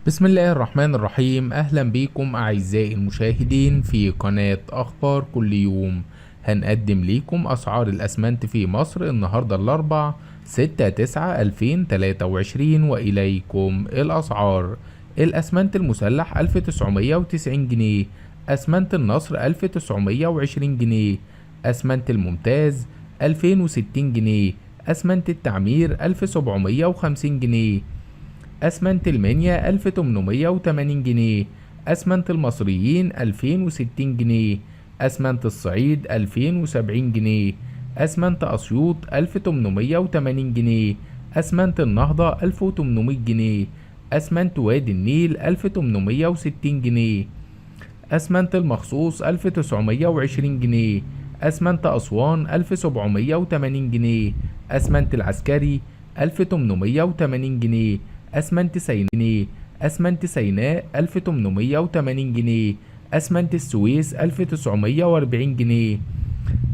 بسم الله الرحمن الرحيم. أهلا بيكم أعزائي المشاهدين في قناة أخبار كل يوم. هنقدم ليكم أسعار الأسمنت في مصر النهاردة الأربع 6/9/2023 وإليكم الأسعار. الأسمنت المسلح 1990 جنيه، أسمنت النصر 1920 جنيه، أسمنت الممتاز 2060 جنيه، أسمنت التعمير 1750 جنيه، أسمنت المنيا 1880 جنيه، أسمنت المصريين 2060 جنيه، أسمنت الصعيد 2070 جنيه، أسمنت أسيوط 1880 جنيه، أسمنت النهضة 1800 جنيه، أسمنت وادي النيل 1860 جنيه، أسمنت المخصوص 1920 جنيه، أسمنت أسوان 1780 جنيه، أسمنت العسكري 1880 جنيه، أسمنت سيناء أسمنت سيناء 1880 جنيه، أسمنت السويس 1940 جنيه،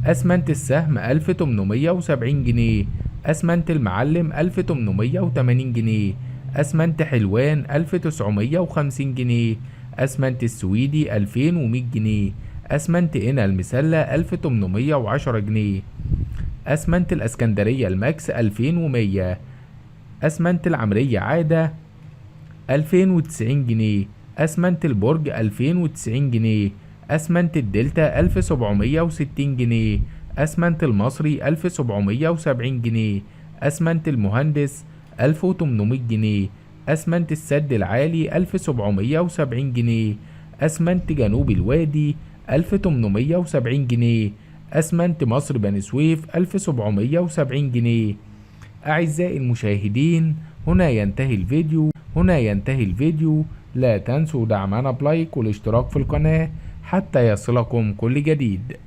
أسمنت السهم 1870 جنيه، أسمنت المعلم 1880 جنيه، أسمنت حلوان 1950 جنيه، أسمنت السويدي 2100 جنيه، أسمنت قنا المسلة 1810 جنيه، أسمنت الإسكندرية الماكس 2100، أسمنت العمرية عادة 2090 جنيه، أسمنت البرج 2090 جنيه، أسمنت الدلتا 1760 جنيه، أسمنت المصري 1770 جنيه، أسمنت المهندس 1800 جنيه، أسمنت السد العالي 1770 جنيه، أسمنت جنوب الوادي 1870 جنيه، أسمنت مصر بني سويف 1770 جنيه. أعزائي المشاهدين، هنا ينتهي الفيديو. لا تنسوا دعمنا بلايك والاشتراك في القناة حتى يصلكم كل جديد.